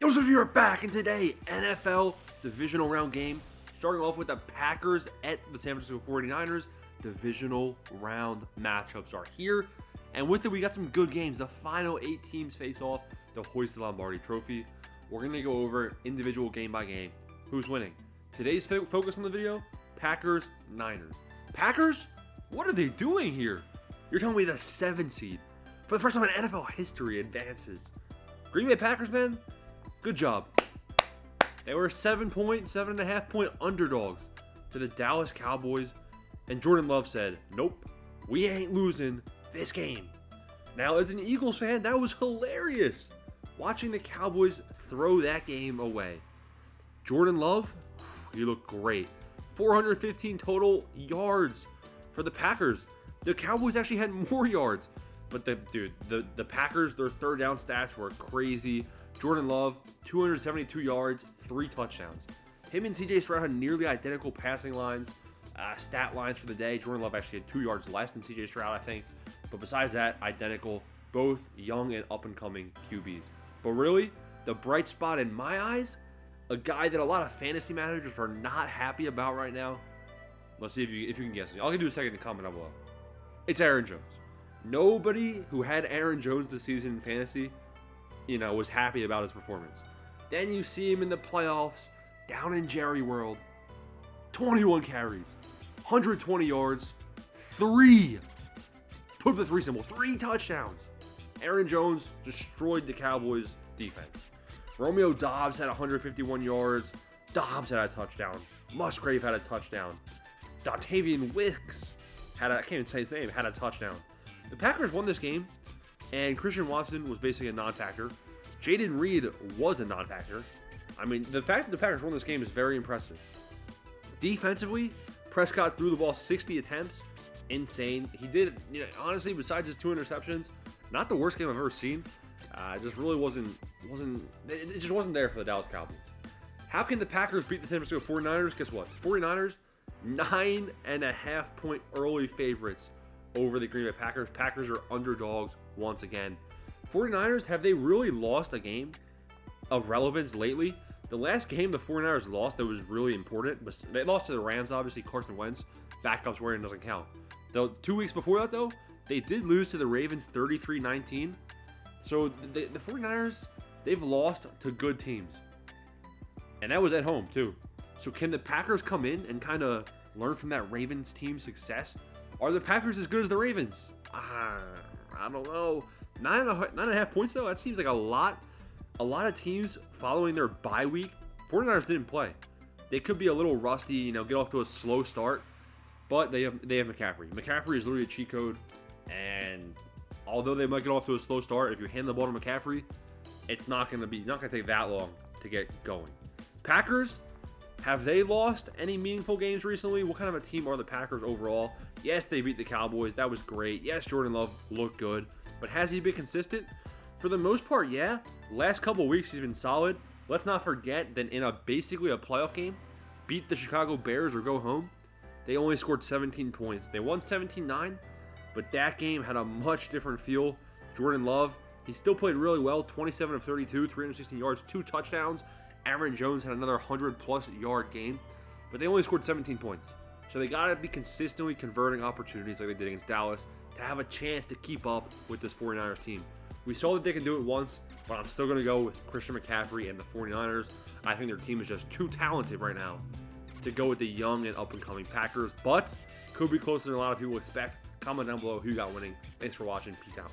Joseph here back, and today, NFL divisional round game. Starting off with the Packers at the San Francisco 49ers. Divisional round matchups are here. And with it, we got some good games. The final 8 teams face off to hoist the Lombardi Trophy. We're going to go over individual game by game. Who's winning? Today's focus on the video, Packers, Niners. Packers? What are they doing here? You're telling me the 7 seed, for the first time in NFL history, advances. Green Bay Packers, man, good job. They were 7.5 point underdogs to the Dallas Cowboys, and Jordan Love said, nope, we ain't losing this game. Now, as an Eagles fan, that was hilarious, watching the Cowboys throw that game away. Jordan Love, he looked great. 415 total yards for the Packers. The Cowboys actually had more yards, but the Packers, their third down stats were crazy. Jordan Love, 272 yards, 3 touchdowns. Him and CJ Stroud had nearly identical passing lines, stat lines for the day. Jordan Love actually had 2 yards less than CJ Stroud, I think. But besides that, identical. Both young and up-and-coming QBs. But really, the bright spot in my eyes, a guy that a lot of fantasy managers are not happy about right now. Let's see if you can guess it. I'll give you a second to comment down below. It's Aaron Jones. Nobody who had Aaron Jones this season in fantasy, was happy about his performance. Then you see him in the playoffs, down in Jerry World. 21 carries, 120 yards, 3. Put up the 3 symbol, 3 touchdowns. Aaron Jones destroyed the Cowboys' defense. Romeo Doubs had 151 yards. Dobbs had a touchdown. Musgrave had a touchdown. Dontavian Wicks I can't even say his name, had a touchdown. The Packers won this game, and Christian Watson was basically a non-factor. Jaden Reed was a non-factor. I mean, the fact that the Packers won this game is very impressive. Defensively, Prescott threw the ball 60 attempts. Insane. He did, honestly, besides his 2 interceptions, not the worst game I've ever seen. It just really it just wasn't there for the Dallas Cowboys. How can the Packers beat the San Francisco 49ers? Guess what? 49ers, 9.5 point early favorites over the Green Bay Packers. Packers are underdogs once again. 49ers, have they really lost a game of relevance lately? The last game the 49ers lost that was really important, but they lost to the Rams, obviously. Carson Wentz, backups wearing doesn't count. Though 2 weeks before that, though, they did lose to the Ravens 33-19. So the 49ers, they've lost to good teams. And that was at home, too. So can the Packers come in and kind of learn from that Ravens team success? Are the Packers as good as the Ravens? I don't know. 9.5 points, though, that seems like a lot. A lot of teams following their bye week, 49ers didn't play. They could be a little rusty, get off to a slow start. But they have McCaffrey. McCaffrey is literally a cheat code. And although they might get off to a slow start, if you hand the ball to McCaffrey, it's not going to take that long to get going. Packers, have they lost any meaningful games recently? What kind of a team are the Packers overall? Yes, they beat the Cowboys. That was great. Yes, Jordan Love looked good. But has he been consistent? For the most part, yeah. Last couple weeks, he's been solid. Let's not forget that in basically a playoff game, beat the Chicago Bears or go home, they only scored 17 points. They won 17-9, but that game had a much different feel. Jordan Love, he still played really well. 27 of 32, 316 yards, 2 touchdowns. Aaron Jones had another 100-plus yard game, but they only scored 17 points. So they got to be consistently converting opportunities like they did against Dallas to have a chance to keep up with this 49ers team. We saw that they can do it once, but I'm still going to go with Christian McCaffrey and the 49ers. I think their team is just too talented right now to go with the young and up-and-coming Packers, but could be closer than a lot of people expect. Comment down below who you got winning. Thanks for watching. Peace out.